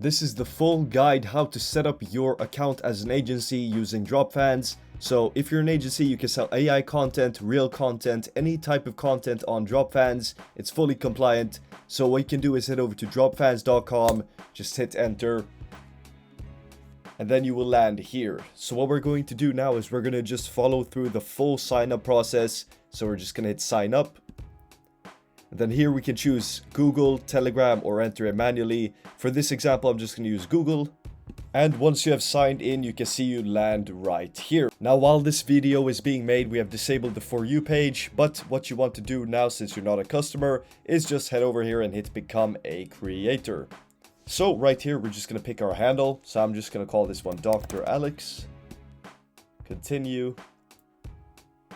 This is the full guide how to set up your account as an agency using Dropfans. So if you're an agency, you can sell AI content, real content, any type of content on Dropfans. It's fully compliant. So what you can do is head over to dropfans.com, just hit enter, and then you will land here. So what we're going to do now is we're going to just follow through the full sign up process. So we're just going to hit sign up. And then here we can choose Google, Telegram, or enter it manually. For this example, I'm just going to use Google. And once you have signed in, you can see you land right here. Now, while this video is being made, we have disabled the For You page. But what you want to do now, since you're not a customer, is just head over here and hit Become a Creator. So right here, we're just going to pick our handle. So I'm just going to call this one Dr. Alex. Continue.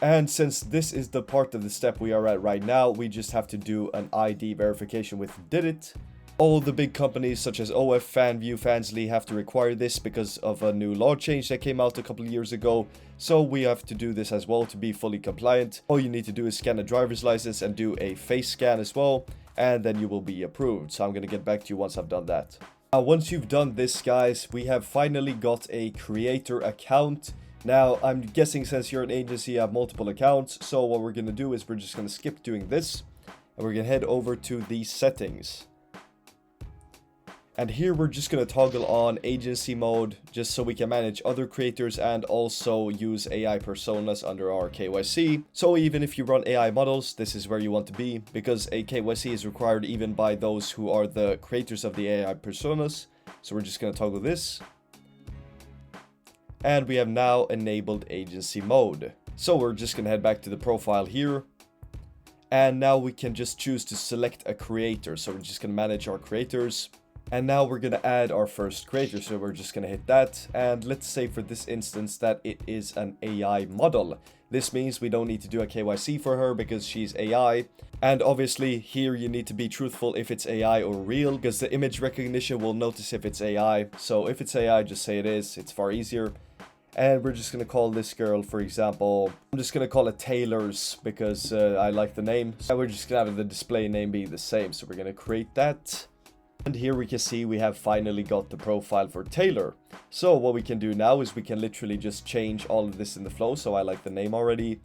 And since this is the part of the step we are at right now, we just have to do an ID verification with Did It. All the big companies such as OF, Fanvue, Fansly have to require this because of a new law change that came out a couple of years ago. So we have to do this as well to be fully compliant. All you need to do is scan a driver's license and do a face scan as well. And then you will be approved. So I'm going to get back to you once I've done that. Now, once you've done this, guys, we have finally got a creator account. Now, I'm guessing since you're an agency, you have multiple accounts. So what we're going to do is we're just going to skip doing this. And we're going to head over to the settings. And here we're just going to toggle on agency mode just so we can manage other creators and also use AI personas under our KYC. So even if you run AI models, this is where you want to be because a KYC is required even by those who are the creators of the AI personas. So we're just going to toggle this. And we have now enabled agency mode. So we're just going to head back to the profile here. And now we can just choose to select a creator. So we're just going to manage our creators. And now we're going to add our first creator. So we're just going to hit that. And let's say for this instance that it is an AI model. This means we don't need to do a KYC for her because she's AI. And obviously here you need to be truthful if it's AI or real because the image recognition will notice if it's AI. So if it's AI, just say it is. It's far easier. And we're just going to call this girl, for example, I'm just going to call it Taylor's because I like the name. And we're just going to have the display name be the same. So we're going to create that. And here we can see we have finally got the profile for Taylor. So what we can do now is we can literally just change all of this in the flow. So I like the name already.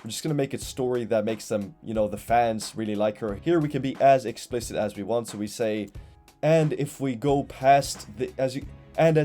We're just going to make a story that makes them, you know, the fans really like her. Here we can be as explicit as we want. So we say, and if we go past the, as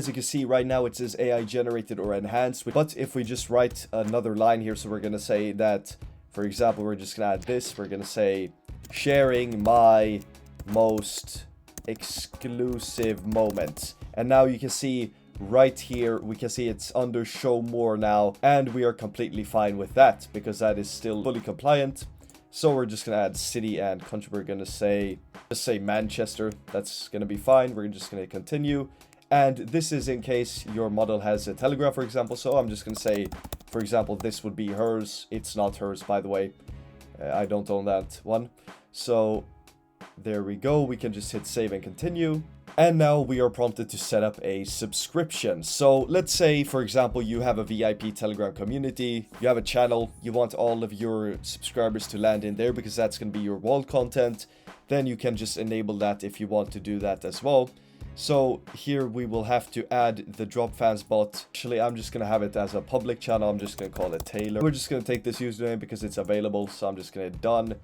you can see right now, it says AI generated or enhanced. But if we just write another line here, so we're going to say that, for example, we're just going to add this. We're going to say sharing my most exclusive moments. And now you can see right here, we can see it's under show more now. And we are completely fine with that because that is still fully compliant. So we're just going to add city and country. We're going to say, just say Manchester. That's going to be fine. We're just going to continue. And this is in case your model has a Telegram, for example. So I'm just going to say, for example, this would be hers. It's not hers, by the way. I don't own that one. So there we go. We can just hit save and continue. And now we are prompted to set up a subscription. So let's say, for example, you have a VIP Telegram community. You have a channel. You want all of your subscribers to land in there because that's going to be your wall content. Then you can just enable that if you want to do that as well. So here we will have to add the Dropfans bot. Actually, I'm just going to have it as a public channel. I'm just going to call it Taylor. We're just going to take this username because it's available. So I'm just going to hit done.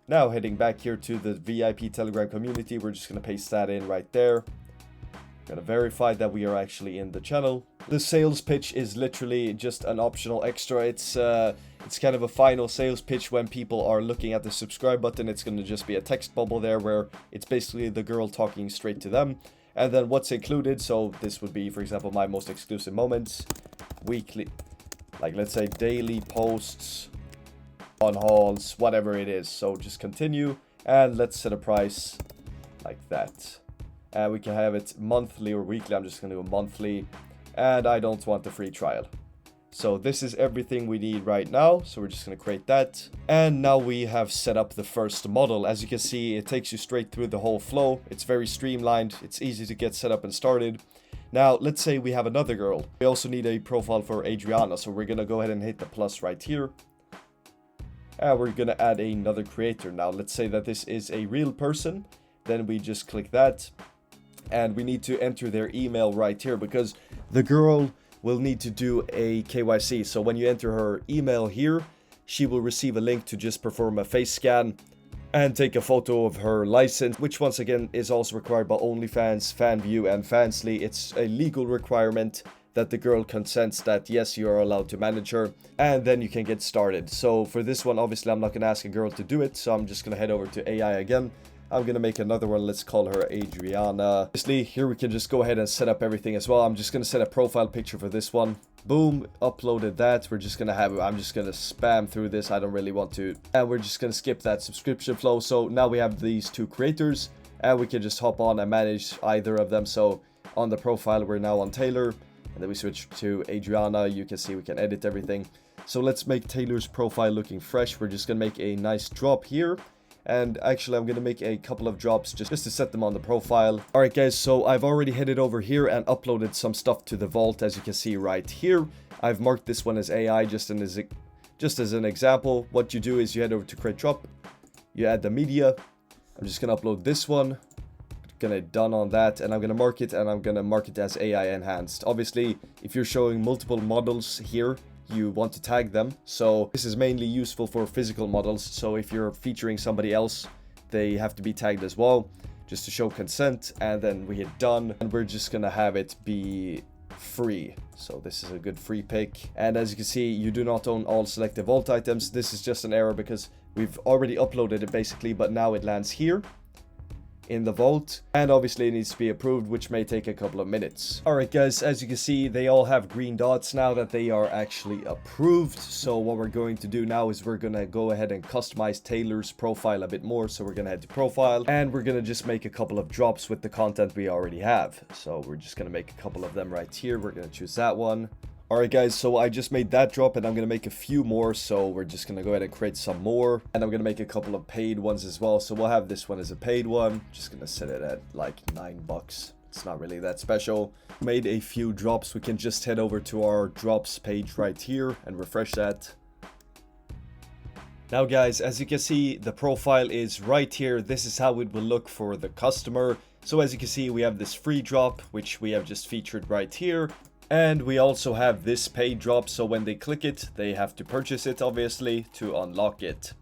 Now heading back here to the VIP Telegram community, we're just going to paste that in right there. Going to verify that we are actually in the channel. The sales pitch is literally just an optional extra. It's kind of a final sales pitch when people are looking at the subscribe button. It's going to just be a text bubble there where it's basically the girl talking straight to them. And then what's included, so this would be, for example, my most exclusive moments, weekly, like let's say daily posts, on hauls, whatever it is. So just continue and let's set a price like that. And we can have it monthly or weekly. I'm just going to do a monthly and I don't want the free trial. So this is everything we need right now. So we're just going to create that. And now we have set up the first model. As you can see, it takes you straight through the whole flow. It's very streamlined. It's easy to get set up and started. Now, let's say we have another girl. We also need a profile for Adriana. So we're going to go ahead and hit the plus right here. And we're going to add another creator. Now, let's say that this is a real person. Then we just click that. and we need to enter their email right here because the girl will need to do a KYC. So when you enter her email here, she will receive a link to just perform a face scan and take a photo of her license, which once again is also required by OnlyFans, Fanvue, and Fansly. It's a legal requirement that the girl consents that yes, you are allowed to manage her, and then you can get started. So for this one, obviously I'm not going to ask a girl to do it, so I'm just going to head over to AI again. I'm going to make another one. Let's call her Adriana. Obviously, here we can just go ahead and set up everything as well. I'm just going to set a profile picture for this one. Boom, uploaded that. We're just going to have, I'm just going to spam through this. I don't really want to. And we're just going to skip that subscription flow. So now we have these two creators and we can just hop on and manage either of them. So on the profile, we're now on Taylor. And then we switch to Adriana. You can see we can edit everything. So let's make Taylor's profile looking fresh. We're just going to make a nice drop here. And actually, I'm going to make a couple of drops just to set them on the profile. Alright guys, so I've already headed over here and uploaded some stuff to the vault, as you can see right here. I've marked this one as AI just as an example. What you do is you head over to create drop. You add the media. I'm just going to upload this one. Gonna done on that, and I'm gonna mark it, and I'm gonna mark it as AI enhanced. Obviously, if you're showing multiple models here, you want to tag them. So this is mainly useful for physical models. So if you're featuring somebody else, they have to be tagged as well, just to show consent. And then we hit done, and we're just gonna have it be free. So this is a good free pick. And as you can see, you do not own all selected vault items. This is just an error because we've already uploaded it basically, but now it lands here in the vault, and obviously it needs to be approved, which may take a couple of minutes. Alright guys, as you can see, they all have green dots now that they are actually approved. So what we're going to do now is we're gonna go ahead and customize Taylor's profile a bit more. So we're gonna head to profile, and we're gonna just make a couple of drops with the content we already have. So we're just gonna make a couple of them right here. We're gonna choose that one. Alright guys, so I just made that drop, and I'm going to make a few more, so we're just going to go ahead and create some more. And I'm going to make a couple of paid ones as well, so we'll have this one as a paid one. Just going to set it at like $9. It's not really that special. Made a few drops. We can just head over to our drops page right here and refresh that. Now guys, as you can see, the profile is right here. This is how it will look for the customer. So as you can see, we have this free drop, which we have just featured right here. And we also have this paid drop, so when they click it, they have to purchase it, obviously, to unlock it.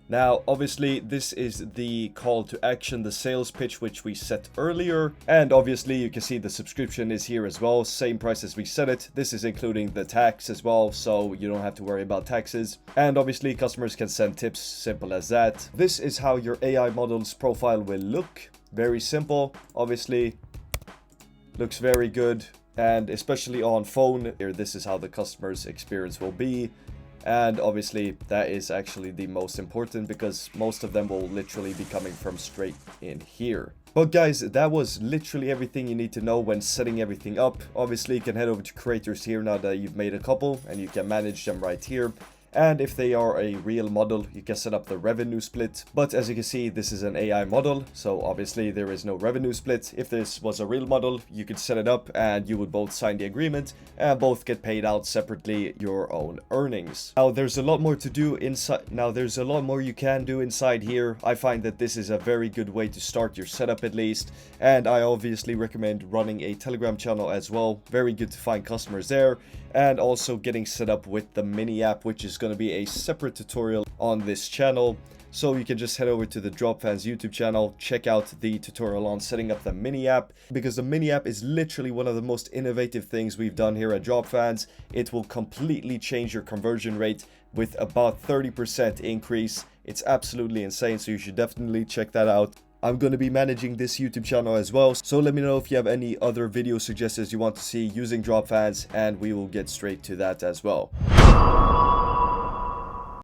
Now, obviously, this is the call to action, the sales pitch, which we set earlier. And obviously, you can see the subscription is here as well, same price as we set it. This is including the tax as well, so you don't have to worry about taxes. And obviously, customers can send tips, simple as that. This is how your AI model's profile will look. Very simple, obviously. Looks very good. And especially on phone, here, this is how the customer's experience will be. And obviously, that is actually the most important because most of them will literally be coming from straight in here. But guys, that was literally everything you need to know when setting everything up. Obviously, you can head over to creators here now that you've made a couple, and you can manage them right here. And if they are a real model, you can set up the revenue split. But as you can see, this is an AI model, so obviously there is no revenue split. If this was a real model, you could set it up and you would both sign the agreement and both get paid out separately your own earnings. Now there's a lot more to do inside. Now there's a lot more you can do inside here. I find that this is a very good way to start your setup at least. And I obviously recommend running a Telegram channel as well. Very good to find customers there. And also getting set up with the mini app, which is going to be a separate tutorial on this channel. So you can just head over to the Dropfans YouTube channel, check out the tutorial on setting up the mini app, because the mini app is literally one of the most innovative things we've done here at Dropfans. It will completely change your conversion rate with about 30% increase. It's absolutely insane, so you should definitely check that out. I'm going to be managing this YouTube channel as well, so let me know if you have any other video suggestions you want to see using Dropfans, and we will get straight to that as well.